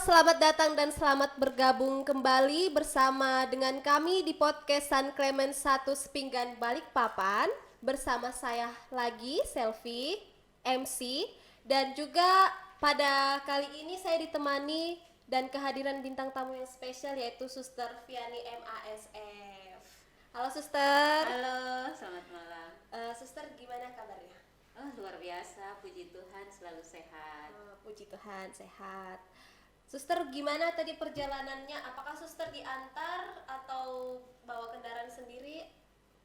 selamat datang dan selamat bergabung kembali bersama dengan kami di podcast San Clement 1 Sepinggan Balikpapan. Bersama saya lagi, Selfie, MC, dan juga pada kali ini saya ditemani dan kehadiran bintang tamu yang spesial yaitu Suster Viani MASF. Halo Suster. Halo, selamat malam. Suster gimana kabarnya? Oh, luar biasa, puji Tuhan selalu sehat. Puji Tuhan sehat. Suster gimana tadi perjalanannya? Apakah suster diantar atau bawa kendaraan sendiri?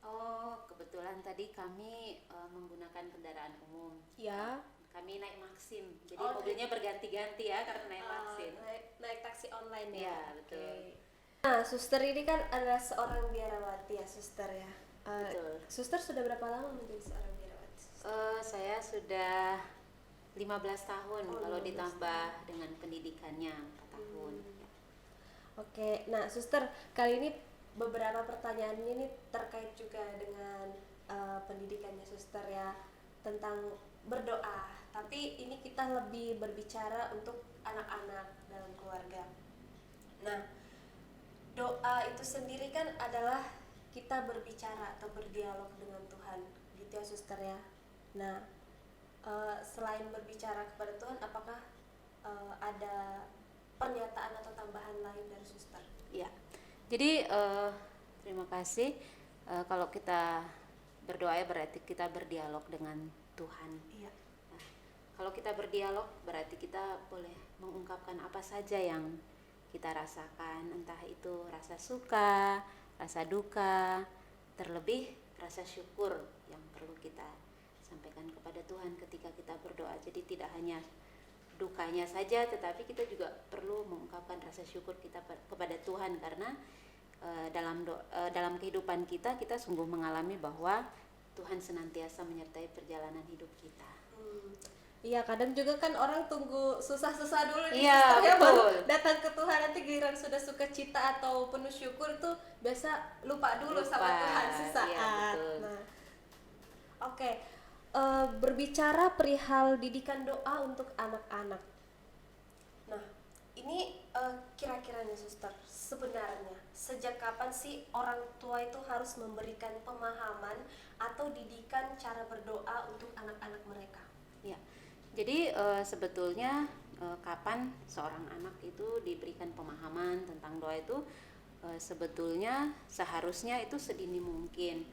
Oh, kebetulan tadi kami menggunakan kendaraan umum. Ya. Kami naik Maxim, jadi mobilnya berganti-ganti ya karena naik Maxim. Naik taksi online ya? Iya, betul. Okay. Nah, suster ini kan adalah seorang biarawati ya, suster ya. Betul. Suster sudah berapa lama menjadi seorang biarawati? Saya sudah 15 tahun kalau 15 ditambah dengan pendidikannya 4 tahun. Oke, nah suster, kali ini beberapa pertanyaannya ini terkait juga dengan pendidikannya suster ya, tentang berdoa. Tapi ini kita lebih berbicara untuk anak-anak dalam keluarga. Nah, doa itu sendiri kan adalah kita berbicara atau berdialog dengan Tuhan, gitu ya suster ya. Nah, selain berbicara kepada Tuhan, apakah ada pernyataan atau tambahan lain dari suster? Ya, jadi terima kasih. Kalau kita berdoa ya berarti kita berdialog dengan Tuhan. Iya. Nah, kalau kita berdialog berarti kita boleh mengungkapkan apa saja yang kita rasakan, entah itu rasa suka, rasa duka, terlebih rasa syukur yang perlu kita sampaikan kepada Tuhan ketika kita berdoa. Jadi tidak hanya dukanya saja, tetapi kita juga perlu mengungkapkan rasa syukur kita kepada Tuhan karena dalam kehidupan kita sungguh mengalami bahwa Tuhan senantiasa menyertai perjalanan hidup kita. Iya, kadang juga kan orang tunggu susah-susah dulu nih, Iya, suster ya, betul. baru datang ke Tuhan, nanti giliran sudah sukacita atau penuh syukur tuh biasa lupa dulu sama Tuhan sesaat. Iya, betul. Nah, oke. Berbicara perihal didikan doa untuk anak-anak. Nah, ini kira-kira nih suster, sebenarnya sejak kapan sih orang tua itu harus memberikan pemahaman atau didikan cara berdoa untuk anak-anak mereka? Ya, jadi sebetulnya kapan seorang anak itu diberikan pemahaman tentang doa itu sebetulnya seharusnya itu sedini mungkin.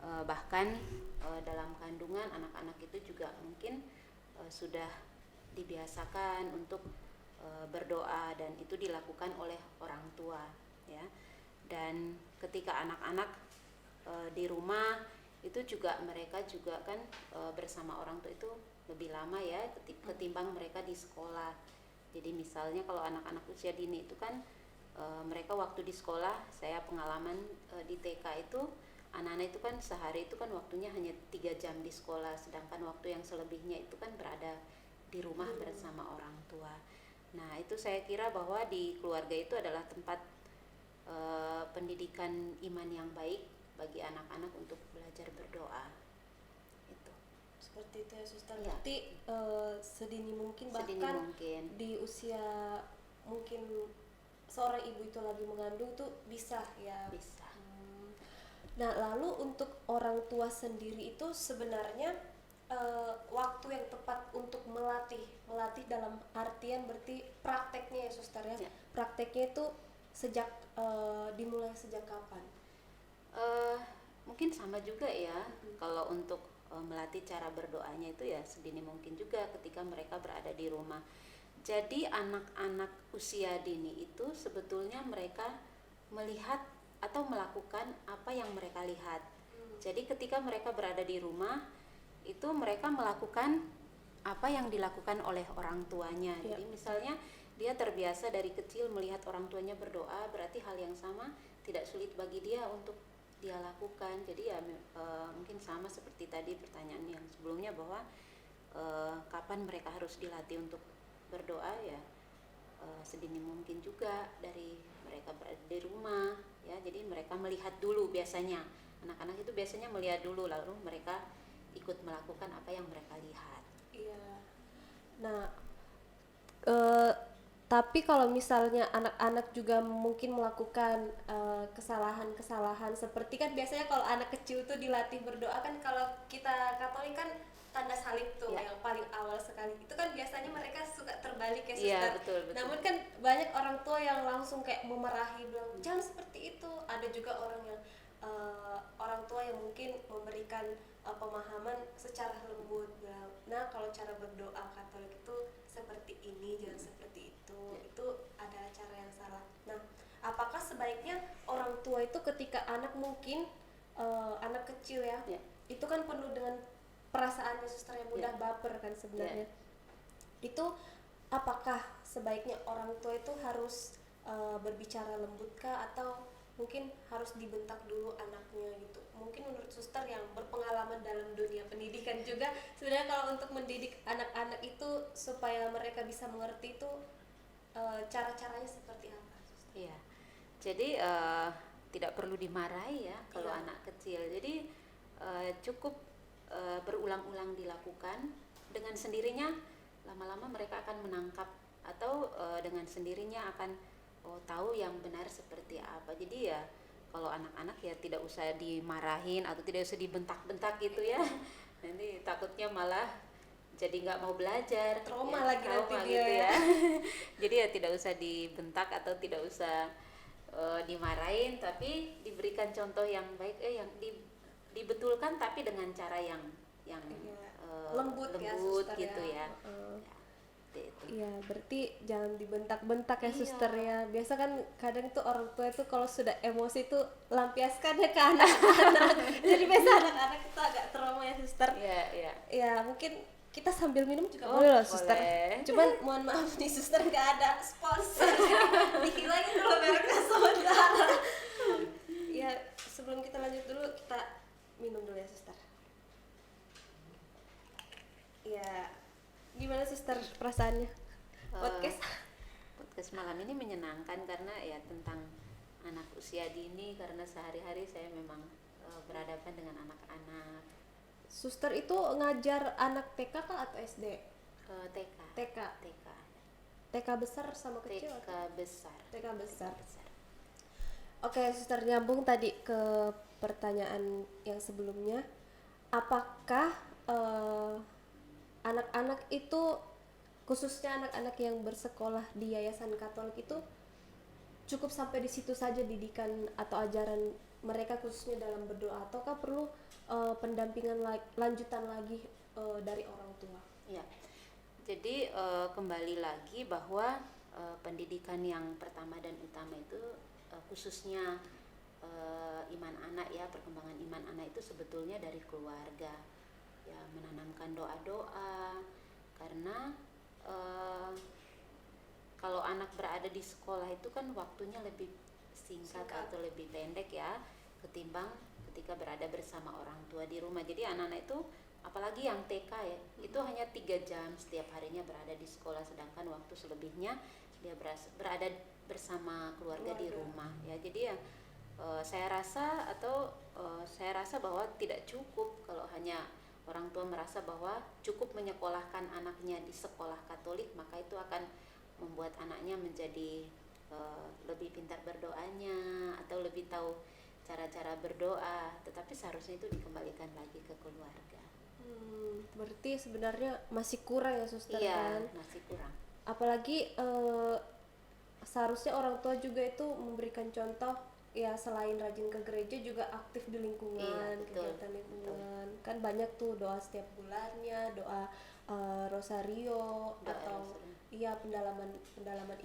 Bahkan dalam kandungan anak-anak itu juga mungkin sudah dibiasakan untuk berdoa dan itu dilakukan oleh orang tua ya. Dan ketika anak-anak di rumah itu juga mereka juga kan bersama orang tua itu lebih lama ya ketimbang mereka di sekolah. Jadi misalnya kalau anak-anak usia dini itu kan mereka waktu di sekolah, saya pengalaman di TK itu anak-anak itu kan sehari itu kan waktunya hanya 3 jam di sekolah, sedangkan waktu yang selebihnya itu kan berada di rumah bersama orang tua. Nah, itu saya kira bahwa di keluarga itu adalah tempat pendidikan iman yang baik bagi anak-anak untuk belajar berdoa. Itu. Seperti itu ya suster. Ya. Berarti sedini mungkin, Sedini bahkan mungkin. di usia mungkin seorang ibu itu lagi mengandung tuh bisa ya. Bisa. Nah, lalu untuk orang tua sendiri itu sebenarnya waktu yang tepat untuk melatih dalam artian berarti prakteknya ya suster ya. Prakteknya itu dimulai sejak kapan? Mungkin sama juga ya. Kalau untuk melatih cara berdoanya itu ya sedini mungkin juga ketika mereka berada di rumah. Jadi anak-anak usia dini itu sebetulnya mereka melihat atau melakukan apa yang mereka lihat. Jadi ketika mereka berada di rumah itu mereka melakukan apa yang dilakukan oleh orang tuanya. Ya. Jadi misalnya dia terbiasa dari kecil melihat orang tuanya berdoa, berarti hal yang sama tidak sulit bagi dia untuk dia lakukan. Jadi ya mungkin sama seperti tadi pertanyaan yang sebelumnya bahwa kapan mereka harus dilatih untuk berdoa ya sedini mungkin juga dari mereka berada di rumah ya. Jadi mereka melihat dulu, biasanya anak-anak itu biasanya melihat dulu lalu mereka ikut melakukan apa yang mereka lihat. Iya. Nah, tapi kalau misalnya anak-anak juga mungkin melakukan kesalahan-kesalahan seperti kan biasanya kalau anak kecil tuh dilatih berdoa kan, kalau kita Katolik kan tanda salib tuh Ya. yang paling awal sekali itu kan biasanya mereka suka terbalik ya Iya, suster. betul, betul. Namun kan banyak orang tua yang langsung kayak memarahi bilang jangan seperti itu. Ada juga orang tua yang mungkin memberikan pemahaman secara lembut bilang, nah kalau cara berdoa Katolik itu seperti ini, jangan seperti itu. Itu adalah cara yang salah. Nah, apakah sebaiknya orang tua itu ketika anak mungkin anak kecil ya, Ya. itu kan penuh dengan perasaannya suster yang mudah baper kan sebenarnya. Itu apakah sebaiknya orang tua itu harus berbicara lembut kah, atau mungkin harus dibentak dulu anaknya gitu? Mungkin menurut suster yang berpengalaman dalam dunia pendidikan juga, sebenarnya kalau untuk mendidik anak-anak itu supaya mereka bisa mengerti itu cara-caranya seperti apa, suster? Iya. Jadi tidak perlu dimarahi ya kalau anak kecil. Jadi cukup berulang-ulang dilakukan, dengan sendirinya lama-lama mereka akan menangkap, atau dengan sendirinya akan tahu yang benar seperti apa. Jadi ya kalau anak-anak ya tidak usah dimarahin atau tidak usah dibentak-bentak gitu ya. Nanti takutnya malah jadi nggak mau belajar, Trauma ya, lagi nanti trauma dia gitu ya. Jadi ya tidak usah dibentak atau tidak usah dimarahin, tapi diberikan contoh yang baik, yang dibetulkan tapi dengan cara yang Lembut ya, suster gitu ya. Seperti itu. Iya, berarti jangan dibentak-bentak ya Iya. suster ya. Biasa kan kadang tuh orang tua itu kalau sudah emosi tuh lampiaskannya ke anak-anak. Jadi biasa anak-anak itu agak trauma ya suster. Iya, iya. Ya mungkin kita sambil minum juga Oh, boleh loh suster. boleh. Cuman mohon maaf nih suster, nggak ada sponsor. Dihilangin dulu mereknya sementara. Ya sebelum kita lanjut dulu, kita minum dulu ya suster. Ya, gimana suster perasaannya? Podcast malam ini menyenangkan karena ya tentang anak usia dini, karena sehari-hari saya memang berhadapan dengan anak-anak. Suster itu ngajar anak TK kah atau SD? TK. TK. TK. TK besar sama kecil? TK besar. TK besar. TK besar. Oke, suster, nyambung tadi ke pertanyaan yang sebelumnya. Apakah anak-anak itu, khususnya anak-anak yang bersekolah di yayasan Katolik itu cukup sampai di situ saja didikan atau ajaran mereka khususnya dalam berdoa, ataukah perlu pendampingan lanjutan lagi dari orang tua? Ya. Jadi kembali lagi bahwa pendidikan yang pertama dan utama itu khususnya iman anak ya, perkembangan iman anak itu sebetulnya dari keluarga. Ya, menanamkan doa-doa, karena kalau anak berada di sekolah itu kan waktunya lebih singkat atau lebih pendek ya, ketimbang ketika berada bersama orang tua di rumah. Jadi anak-anak itu, apalagi yang TK ya, itu hanya 3 jam setiap harinya berada di sekolah, sedangkan waktu selebihnya dia berada bersama keluarga di rumah ya. Jadi ya saya rasa bahwa tidak cukup kalau hanya orang tua merasa bahwa cukup menyekolahkan anaknya di sekolah Katolik, maka itu akan membuat anaknya menjadi lebih pintar berdoanya atau lebih tahu cara-cara berdoa, tetapi seharusnya itu dikembalikan lagi ke keluarga. Berarti sebenarnya masih kurang ya suster. Iya, kan? masih kurang. Apalagi seharusnya orang tua juga itu memberikan contoh ya, selain rajin ke gereja juga aktif di lingkungan. Iya, betul, kegiatan lingkungan kan banyak tuh doa setiap bulannya, doa rosario, atau iya pendalaman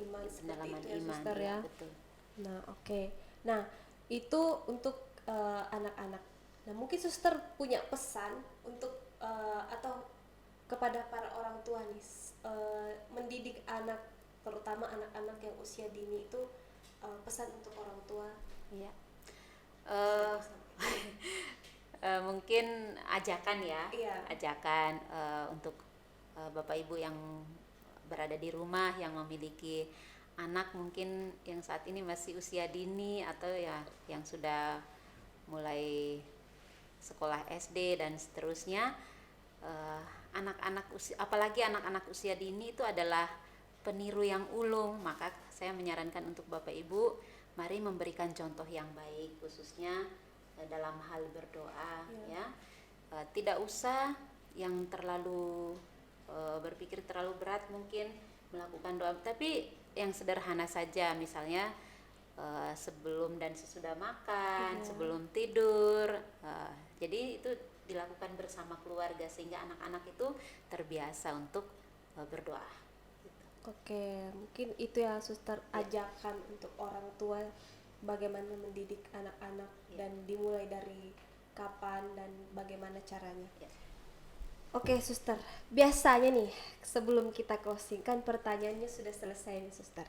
iman, seperti itu ya suster ya. Betul. Nah oke. Nah itu untuk anak-anak. Nah mungkin suster punya pesan untuk atau kepada para orang tua nih, mendidik anak, terutama anak-anak yang usia dini itu, pesan untuk orang tua. Iya. Mungkin ajakan ya. Iya. Ajakan untuk Bapak Ibu yang berada di rumah, yang memiliki anak mungkin yang saat ini masih usia dini atau ya yang sudah mulai sekolah SD dan seterusnya. Apalagi anak-anak usia dini itu adalah peniru yang ulung, maka saya menyarankan untuk Bapak Ibu, mari memberikan contoh yang baik, khususnya dalam hal berdoa, ya. Tidak usah yang terlalu berpikir terlalu berat mungkin melakukan doa, tapi yang sederhana saja, misalnya sebelum dan sesudah makan, sebelum tidur. Jadi itu dilakukan bersama keluarga sehingga anak-anak itu terbiasa untuk berdoa. Gitu. Oke, mungkin itu ya suster, ajakan untuk orang tua bagaimana mendidik anak-anak dan dimulai dari kapan dan bagaimana caranya. Oke suster, biasanya nih sebelum kita closing, kan pertanyaannya sudah selesai nih suster.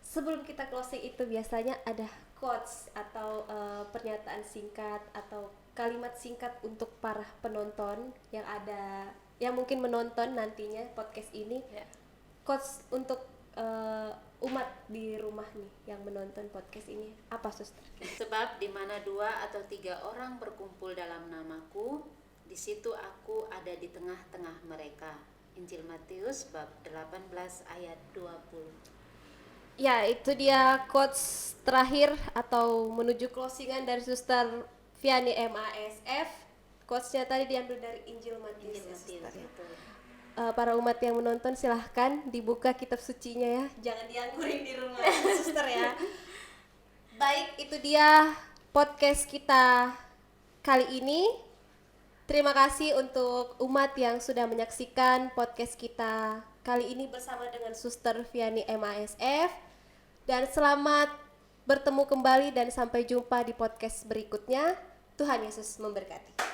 Sebelum kita closing itu biasanya ada quotes atau pernyataan singkat atau kalimat singkat untuk para penonton yang ada, yang mungkin menonton nantinya podcast ini. Quotes untuk umat di rumah nih yang menonton podcast ini, apa suster? Sebab di mana 2 atau 3 orang berkumpul dalam namaku, di situ aku ada di tengah-tengah mereka. Injil Matius bab 18 ayat 20. Ya, itu dia quotes terakhir atau menuju closingan dari Suster Viani MASF. Quotesnya tadi diambil dari Injil Matius. Para umat yang menonton silahkan dibuka kitab sucinya ya, jangan dianggurin di rumah suster ya. Baik, itu dia podcast kita kali ini. Terima kasih untuk umat yang sudah menyaksikan podcast kita kali ini bersama dengan Suster Viani MASF. Dan selamat bertemu kembali dan sampai jumpa di podcast berikutnya. Tuhan Yesus memberkati.